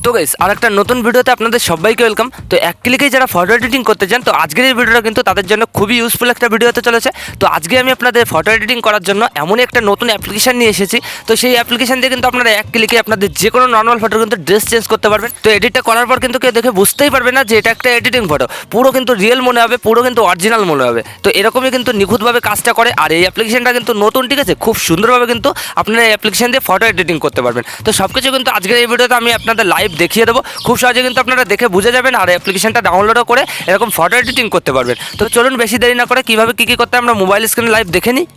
তো গাইস আরেকটা নতুন ভিডিওতে আপনাদের সবাইকে ওয়েলকাম। তো এক ক্লিকেই যারা ফটো এডিটিং করতে চান তো আজকের এই ভিডিওটা কিন্তু তাদের জন্য খুবই ইউজফুল একটা ভিডিও হতে চলেছে। তো আজকে আমি আপনাদের ফটো এডিটিং করার জন্য এমনই একটা নতুন অ্যাপ্লিকেশন নিয়ে এসেছি। তো সেই অ্যাপ্লিকেশন দিয়ে কিন্তু আপনারা এক ক্লিকে আপনাদের যে কোনো নর্মাল ফটো কিন্তু ড্রেস চেঞ্জ করতে পারবেন। তো এডিটটা করার পর কিন্তু কেউ দেখে বুঝতেই পারবে না যে এটা একটা এডিটিং ফটো, পুরো কিন্তু রিয়েল মনে হবে, পুরো কিন্তু অরিজিনাল মনে হবে। তো এরকমই কিন্তু নিখুঁতভাবে কাজটা করে। আর এই অ্যাপ্লিকেশনটা কিন্তু নতুন, ঠিক আছে, খুব সুন্দরভাবে কিন্তু আপনারা এই অ্যাপ্লিকেশন দিয়ে ফটো এডিটিং করতে পারবেন। তো সব কিছু কিন্তু আজকের এই ভিডিওতে আমি আপনাদের লাইভ দেখিয়ে দেবো। খুব সহজে কিন্তু আপনারা দেখে বুঝে যাবেন আর অ্যাপ্লিকেশনটা ডাউনলোডও করে এরকম ফটো এডিটিং করতে পারবেন। তো চলুন বেশি দেরি না করে কীভাবে কী করতে আমরা মোবাইল স্ক্রিনে লাইভ দেখে নিই।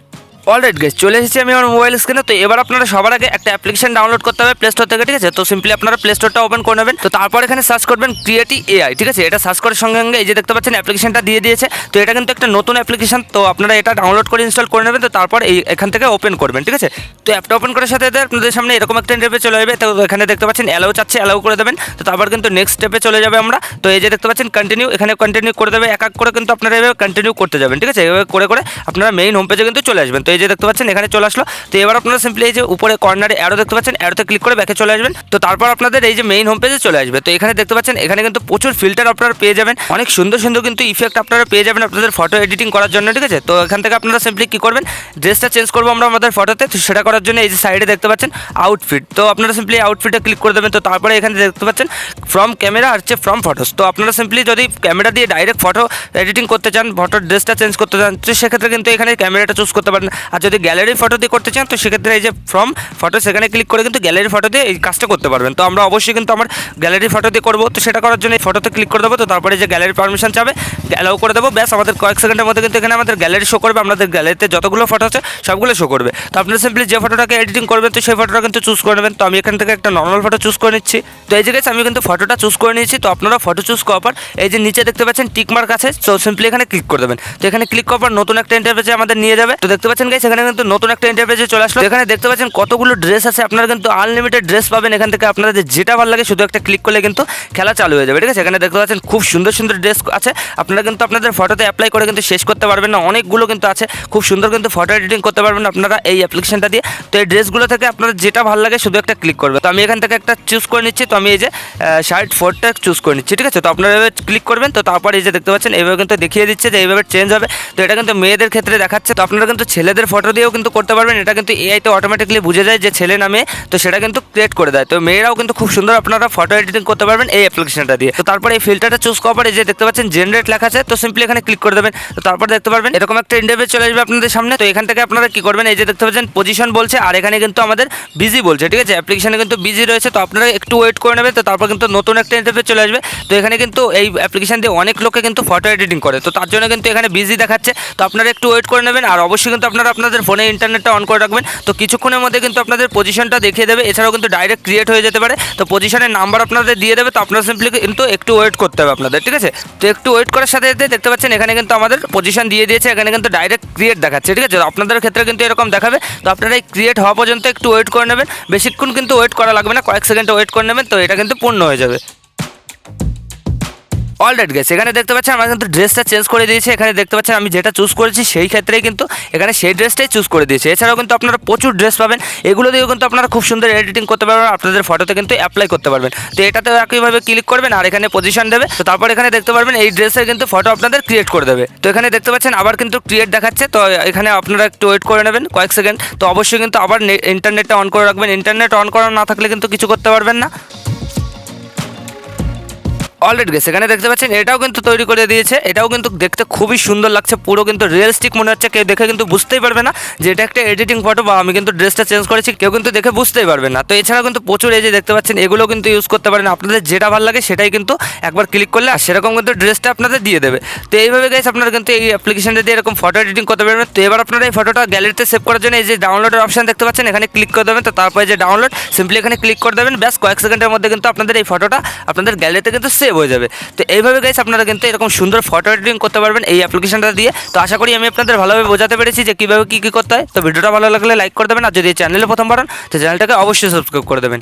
অলরাইট গাইস, চলে এসেছি আমি আমার মোবাইল স্ক্রিনে। তো এবার আপনারা সবার আগে একটা অ্যাপ্লিকেশন ডাউনলোড করতে হবে প্লে স্টোর থেকে, ঠিক আছে। তো সিম্পলি আপনারা প্লে স্টোরটা ওপেন করে নেবেন। তো তারপর এখানে সার্চ করবেন ক্রিয়েটি এআই, ঠিক আছে। এটা সার্চ করার সঙ্গে সঙ্গে এই যে দেখতে পাচ্ছেন অ্যাপ্লিকেশনটা দিয়ে দিয়েছে। তো এটা কিন্তু একটা নতুন অ্যাপ্লিকেশন, তো আপনারা এটা ডাউনলোড করে ইনস্টল করে নেবেন। তো তারপর এখান থেকে ওপেন করবেন, ঠিক আছে। তো অ্যাপটা ওপেন করার সাথে সাথে আপনাদের সামনে এরকম একটা ইন্টারফেস চলে যাবে। তো এখানে দেখতে পাচ্ছেন অ্যালাউ চাচ্ছে, অ্যালাউ করে দেবেন। তো তারপর কিন্তু নেক্সট স্টেপে চলে যাবে আমরা। তো এই যে দেখতে পাচ্ছেন কন্টিনিউ, এখানে কন্টিনিউ করে দেবে। এক এক করে কিন্তু আপনারা এভাবে কন্টিনিউ করতে যাবেন, ঠিক আছে। এভাবে করে করে আপনারা মেইন হোম পেজে কিন্তু চলে আসবেন। তো এই যে দেখতে পাচ্ছেন এখানে চলে আসলো। তো এবার আপনারা সিম্পলি এই যে উপরে কর্নারে অ্যারো দেখতে পাচ্ছেন, অ্যারোতে ক্লিক করে ব্যাকে চলে আসবেন। তো তারপর আপনাদের এই যে মেইন হোম পেজে চলে আসবে। তো এখানে দেখতে পাচ্ছেন এখানে কিন্তু প্রচুর ফিল্টার আপনারা পেয়ে যাবেন, অনেক সুন্দর সুন্দর কিন্তু ইফেক্ট আপনারা পেয়ে যাবেন আপনাদের ফটো এডিটিং করার জন্য, ঠিক আছে। তো এখান থেকে আপনারা সিম্পলি কী করবেন, ড্রেসটা চেঞ্জ করবো আমরা আমাদের ফটোতে। তো সেটা করার জন্য এই যে সাইডে দেখতে পাচ্ছেন আউটফিট, তো আপনারা সিম্পলি আউটফিটে ক্লিক করে দেবেন। তো তারপরে এখানে দেখতে পাচ্ছেন ফ্রম ক্যামেরা আর হচ্ছে ফ্রম ফটোস। তো আপনারা সিম্পলি যদি ক্যামেরা দিয়ে ডাইরেক্ট ফটো এডিটিং করতে চান, ফটোর ড্রেসটা চেঞ্জ করতে চান, তো সেক্ষেত্রে কিন্তু এখানে ক্যামেরাটা চুজ করতে পারেন। আর যদি গ্যালারির ফটো দিয়ে করতে চান তো সেক্ষেত্রে এই যে ফ্রম ফটো সেখানে ক্লিক করে কিন্তু গ্যালারি ফটো দিয়ে এই কাজটা করতে পারবেন। তো আমরা অবশ্যই কিন্তু আমার গ্যালারি ফটো দিয়ে করবো। তো সেটা করার জন্য এই ফটোতে ক্লিক করে দেবো। তো তারপরে যে গ্যালারি পারমিশন চাবে অ্যালাউ করে দেবো। ব্যাস আমাদের কয়েক সেকেন্ডের মধ্যে কিন্তু এখানে আমাদের গ্যালারি শো করবে, আমাদের গ্যালারিতে যতগুলো ফটো আছে সবগুলো শো করবে। তো আপনারা সিম্পলি যে ফটোটাকে এডিটিং করবেন তো সেই ফটোটা কিন্তু চুজ করে নেবেন। তো আমি এখান থেকে একটা নর্মাল ফটো চুজ করে নিচ্ছি। তো এই জায়গায় আমি কিন্তু ফটোটা চুজ করে নিয়েছি। তো আপনারা ফটো চুজ করার পর এই যে নিচে দেখতে পাচ্ছেন টিক মার্ক আছে, তো সিম্পলি এখানে ক্লিক করে দেবেন। তো এখানে ক্লিক করার পর নতুন একটা ইন্টারফেসে আমাদের নিয়ে যাবে। তো দেখতে পাচ্ছেন গাইস এখানে কিন্তু নতুন একটা ইন্টারফেসে চলে আসলো। এখানে দেখতে পাচ্ছেন কতগুলো ড্রেস আছে, আপনারা কিন্তু আনলিমিটেড ড্রেস পাবেন এখান থেকে। আপনাদের যেটা ভালো লাগে শুধু একটা ক্লিক করলে কিন্তু খেলা চালু হয়ে যাবে, ঠিক আছে। এখানে দেখতে পাচ্ছেন খুব সুন্দর সুন্দর ড্রেস আছে, আপনারা কিন্তু আপনাদের ফটোতে অ্যাপ্লাই করে কিন্তু শেষ করতে পারবেন না, অনেকগুলো কিন্তু আছে। খুব সুন্দর কিন্তু ফটো এডিটিং করতে পারবেন আপনারা এই অ্যাপ্লিকেশনটা দিয়ে। তো এই ড্রেসগুলো থেকে আপনাদের যেটা ভালো লাগে শুধু একটা ক্লিক করবে। তো আমি এখান থেকে একটা চুজ করে নিচ্ছি। তো আমি এই যে শার্ট ফোরটা চুজ করে নিচ্ছি, ঠিক আছে। তো আপনারা এভাবে ক্লিক করবেন। তো তারপর এই যে দেখতে পাচ্ছেন এইভাবে কিন্তু দেখিয়ে দিচ্ছে যে এইভাবে চেঞ্জ হবে। তো এটা কিন্তু মেয়েদের ক্ষেত্রে দেখাচ্ছে। তো আপনারা কিন্তু ছেলেদের ফটো দিয়েও কিন্তু করতে পারবেন। এটা কিন্তু এআইতে অটোমেটিকলি বুঝে যায় যে ছেলে নামে, তো সেটা কিন্তু ক্রিয়েট করে দেয়। তো মেয়েরাও কিন্তু খুব সুন্দর আপনারা ফটো এডিটিং করতে পারবেন এই অ্যাপ্লিকেশনটা দিয়ে। তো তারপর এই ফিল্টারটা চুজ করার পরে যে দেখতে পাচ্ছেন জেনারেট লেখা আছে, তো সিম্পলি এখানে ক্লিক করে দেবেন। তো তারপর দেখতে পারবেন এরকম একটা ইন্টারফেস চলে আসবে আপনাদের সামনে। তো এখান থেকে আপনারা কি করবেন, এই যে দেখতে পাচ্ছেন পজিশন বলছে আর এখানে কিন্তু আমাদের বিজি বলছে, ঠিক আছে। অ্যাপ্লিকেশনে কিন্তু বিজি রয়েছে, তো আপনারা একটু ওয়েট করে নেবেন। তো তারপর কিন্তু নতুন একটা ইন্টারফেস চলে আসবে। তো এখানে কিন্তু এই অ্যাপ্লিকেশন দিয়ে অনেক লোকে কিন্তু ফটো এডিটিং করে, তো তার জন্য কিন্তু এখানে বিজি দেখাচ্ছে। তো আপনারা একটু ওয়েট করে নেবেন। আর অবশ্যই কিন্তু আপনারা আপনাদের ফোনে ইন্টারনেটটা অন করে রাখবেন। তো কিছুক্ষণের মধ্যে কিন্তু আপনাদের পজিশনটা দেখিয়ে দেবে। এছাড়াও কিন্তু ডাইরেক্ট ক্রিয়েট হয়ে যেতে পারে। তো পজিশনের নাম্বার আপনাদের দিয়ে দেবে। তো আপনারা সিম্পলি কিন্তু একটু ওয়েট করতে হবে আপনাদের, ঠিক আছে। তো একটু ওয়েট করার সাথে সাথে দেখতে পাচ্ছেন এখানে কিন্তু আমাদের পজিশন দিয়ে দিয়েছে, এখানে কিন্তু ডাইরেক্ট ক্রিয়েট দেখাচ্ছে, ঠিক আছে। আপনাদের ক্ষেত্রে কিন্তু এরকম দেখাবে। তো আপনারা এই ক্রিয়েট হওয়া পর্যন্ত একটু ওয়েট করে নেবেন। বেশিক্ষণ কিন্তু ওয়েট করা লাগবে না, কয়েক সেকেন্ড ওয়েট করে নেবেন। তো এটা কিন্তু পূর্ণ হয়ে যাবে। অলরাইট গাইস, এখানে দেখতে পাচ্ছেন আমরা কিন্তু ড্রেসটা চেঞ্জ করে দিয়েছি। এখানে দেখতে পাচ্ছেন আমি যেটা চুজ করেছি সেই ক্ষেত্রেই কিন্তু এখানে সেই ড্রেসটাই চুজ করে দিয়েছি। এছাড়াও কিন্তু আপনারা প্রচুর ড্রেস পাবেন, এগুলো দিয়েও কিন্তু আপনারা খুব সুন্দর এডিটিং করতে পারবেন, আপনাদের ফটোতে কিন্তু অ্যাপ্লাই করতে পারবেন। তো এটাতেও একইভাবে ক্লিক করবেন আর এখানে পজিশন দেবে। তো তারপর এখানে দেখতে পারবেন এই ড্রেসের কিন্তু ফটো আপনাদের ক্রিয়েট করে দেবে। তো এখানে দেখতে পাচ্ছেন আবার কিন্তু ক্রিয়েট দেখাচ্ছে। তো এখানে আপনারা একটু ওয়েট করে নেবেন কয়েক সেকেন্ড। তো অবশ্যই কিন্তু আবার ইন্টারনেটটা অন করে রাখবেন, ইন্টারনেট অন করা না থাকলে কিন্তু কিছু করতে পারবেন না। অলরেডি গেছে এখানে দেখতে পাচ্ছেন এটাও কিন্তু তৈরি করে দিয়েছে। এটাও কিন্তু দেখতে খুবই সুন্দর লাগছে, পুরো কিন্তু রিয়েলিস্টিক মনে হচ্ছে। কেউ দেখে কিন্তু বুঝতেই পারবে না যে এটা একটা এডিটিং ফটো বা আমি কিন্তু ড্রেসটা চেঞ্জ করেছি, কেউ কিন্তু দেখে বুঝতেই পারবে না। তো এছাড়াও কিন্তু প্রচুর এই যে দেখতে পাচ্ছেন এগুলো কিন্তু ইউজ করতে পারেন, আপনাদের যেটা ভালো লাগে সেটাই কিন্তু একবার ক্লিক করলে আর সেরকম কিন্তু ড্রেসটা আপনাদের দিয়ে দেবে। তো এইভাবে গাইস আপনারা কিন্তু এই অ্যাপ্লিকেশনটা দিয়ে এরকম ফটো এডিটিং করতে পারবেন। তো এবার আপনারা এই ফটোটা গ্যালারিতে সেভ করার জন্য এই যে ডাউনলোডের অপশন দেখতে পাচ্ছেন, এখানে ক্লিক করে দেবেন। তো তারপরে যে ডাউনলোড সিম্পলি এখানে ক্লিক করে দেবেন। ব্যাস কয়েক সেকেন্ডের মধ্যে কিন্তু আপনাদের এই ফটোটা আপনাদের গ্যালারিতে কিন্তু সেভ হয়ে যাবে। তো এইভাবে গাইস আপনারা কিন্তু এরকম সুন্দর ফটো এডিটিং করতে পারবেন এই অ্যাপ্লিকেশনটা দিয়ে। তো আশা করি আমি আপনাদের ভালোভাবে বোঝাতে পেরেছি যে কীভাবে কী করতে হয়। তো ভিডিওটা ভালো লাগলে লাইক করে দেবেন, আর যদি চ্যানেলে প্রথমবার হন তো চ্যানেলটাকে অবশ্যই সাবস্ক্রাইব করে দেবেন।